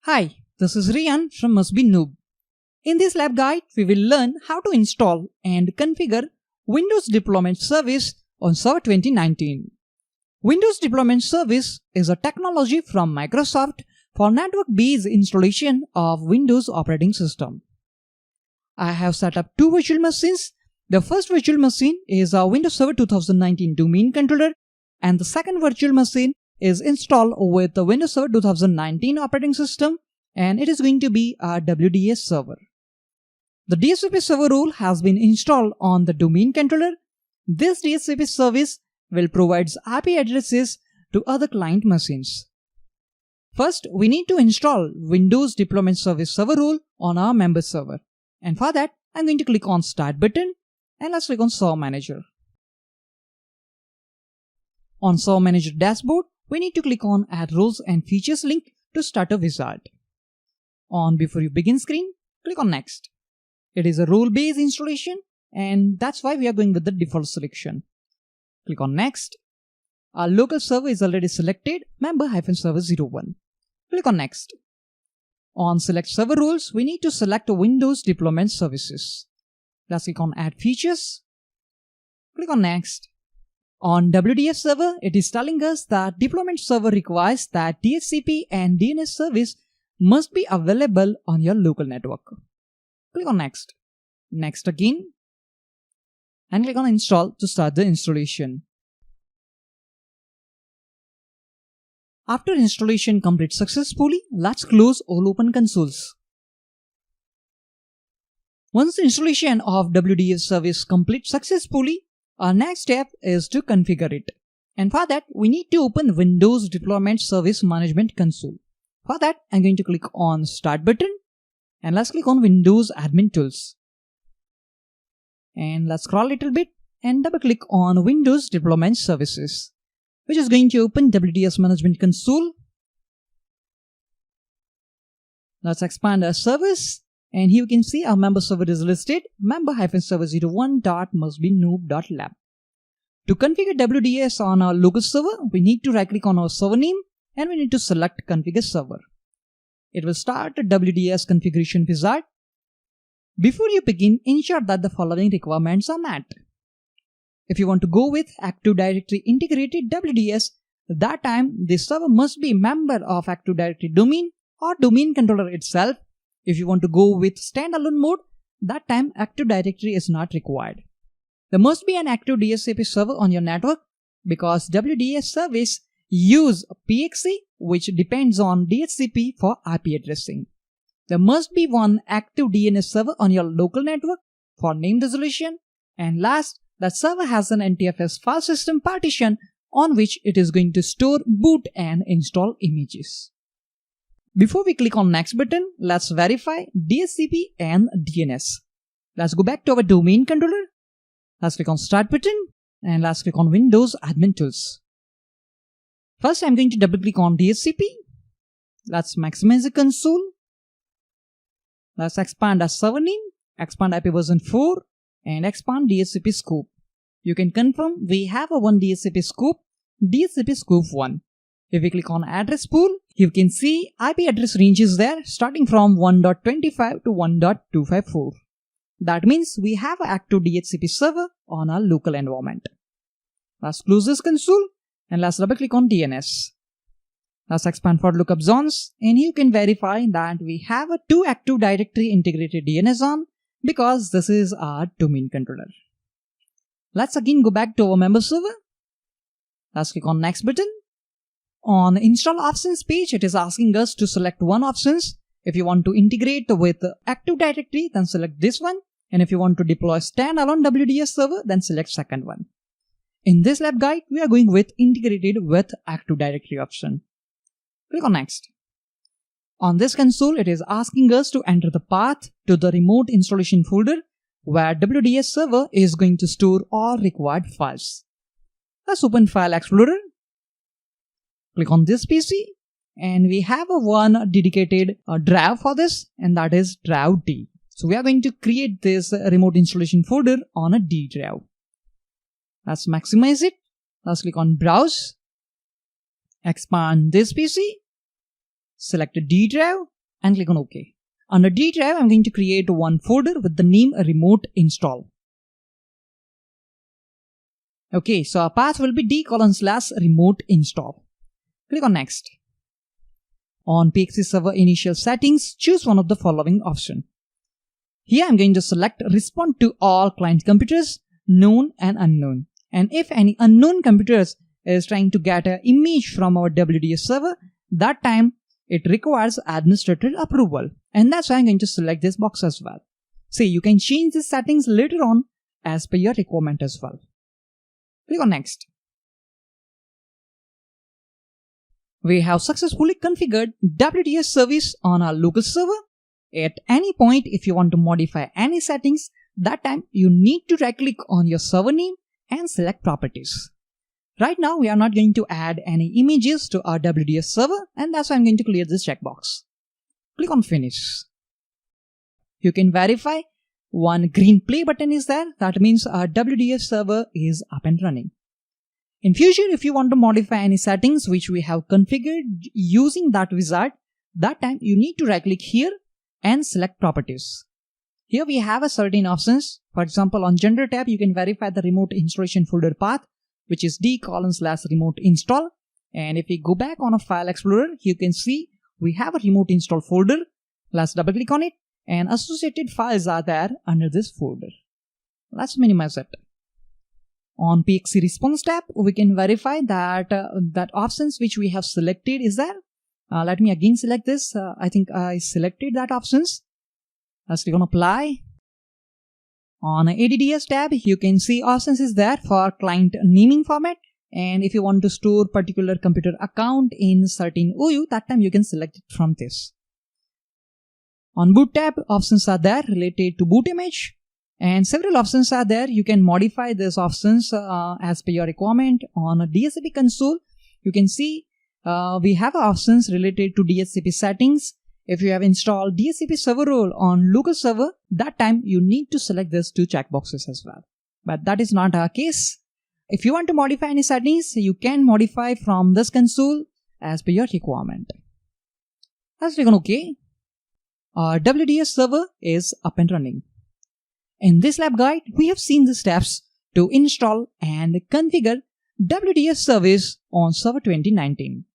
Hi, this is Rian from Must Be Noob. In this lab guide, we will learn how to install and configure Windows Deployment Service on Server 2019. Windows Deployment Service is a technology from Microsoft for network-based installation of Windows operating system. I have set up two virtual machines. The first virtual machine is a Windows Server 2019 domain controller, and the second virtual machine is installed with the Windows Server 2019 operating system, and it is going to be a WDS server. The DHCP server role has been installed on the domain controller. This DHCP service will provide IP addresses to other client machines. First, we need to install Windows Deployment Service server role on our member server. And for that, I'm going to click on Start button and let's click on Server Manager. On Server Manager dashboard, we need to click on Add Roles and Features link to start a wizard. On Before You Begin screen, click on Next. It is a role-based installation and that's why we are going with the default selection. Click on Next. Our local server is already selected, member-server01. Click on Next. On Select Server Roles, we need to select Windows Deployment Services. Let's click on Add Features. Click on Next. On WDS server, it is telling us that deployment server requires that DHCP and DNS service must be available on your local network. Click on Next. Next again. And click on Install to start the installation. After installation completes successfully, let's close all open consoles. Once the installation of WDS service completes successfully, our next step is to configure it. And for that, we need to open Windows Deployment Service Management Console. For that, I'm going to click on Start button and let's click on Windows Admin Tools. And let's scroll a little bit and double click on Windows Deployment Services, which is going to open WDS Management Console. Let's expand our service. And here you can see our member server is listed, member-server01.mustbenoob.lab. To configure WDS on our local server, we need to right click on our server name and we need to select Configure Server. It will start a WDS configuration wizard. Before you begin, ensure that the following requirements are met. If you want to go with Active Directory Integrated WDS, that time the server must be a member of Active Directory domain or domain controller itself. If you want to go with standalone mode, that time Active Directory is not required. There must be an active DHCP server on your network because WDS service use PXE, which depends on DHCP for IP addressing. There must be one active DNS server on your local network for name resolution. And last, that server has an NTFS file system partition on which it is going to store, boot and install images. Before we click on Next button, let's verify DHCP and DNS. Let's go back to our domain controller. Let's click on Start button and let's click on Windows Admin Tools. First, I'm going to double click on DHCP. Let's maximize the console. Let's expand our server name, expand IP version 4 and expand DHCP scope. You can confirm we have a one DHCP scope 1. If we click on Address Pool, you can see IP address range is there starting from 1.25 to 1.254. That means we have an active DHCP server on our local environment. Let's close this console and let's double click on DNS. Let's expand for lookup zones and you can verify that we have a two Active Directory integrated DNS on because this is our domain controller. Let's again go back to our member server. Let's click on Next button. On Install Options page, it is asking us to select one options. If you want to integrate with Active Directory, then select this one. And if you want to deploy standalone WDS server, then select second one. In this lab guide, we are going with integrated with Active Directory option. Click on Next. On this console, it is asking us to enter the path to the remote installation folder where WDS server is going to store all required files. Let's open File Explorer. Click on this PC and we have a one dedicated drive for this and that is drive D. So we are going to create this remote installation folder on a D drive. Let's maximize it. Let's click on Browse. Expand this PC. Select a D drive and click on OK. Under D drive, I'm going to create one folder with the name remote install. Okay, so our path will be d:/remote install. Click on next. On PXE server initial settings, choose one of the following options. Here I'm going to select respond to all client computers, known and unknown. And if any unknown computers is trying to get an image from our WDS server, that time it requires administrator approval. And that's why I'm going to select this box as well. See, you can change these settings later on as per your requirement as well. Click on next. We have successfully configured WDS service on our local server. At any point, if you want to modify any settings, that time you need to right click on your server name and select properties. Right now, we are not going to add any images to our WDS server, and that's why I'm going to clear this checkbox. Click on finish. You can verify one green play button is there. That means our WDS server is up and running. In future, if you want to modify any settings which we have configured using that wizard, that time you need to right click here and select properties. Here we have a certain options. For example, on gender tab, you can verify the remote installation folder path, which is d:/remote install. And if we go back on a file explorer, you can see we have a remote install folder. Let's double click on it, and associated files are there under this folder. Let's minimize it. On PXE response tab, we can verify that that options which we have selected is there. Let me again select this. I think I selected that options. Let's click on apply. On ADDS tab, you can see options is there for client naming format. And if you want to store particular computer account in certain OU, that time you can select it from this. On boot tab, options are there related to boot image. And several options are there. You can modify these options as per your requirement. On a DHCP console, you can see we have options related to DHCP settings. If you have installed DHCP server role on local server, that time you need to select these two checkboxes as well. But that is not our case. If you want to modify any settings, you can modify from this console as per your requirement. Let's click on OK. Our WDS server is up and running. In this lab guide, we have seen the steps to install and configure WDS service on Server 2019.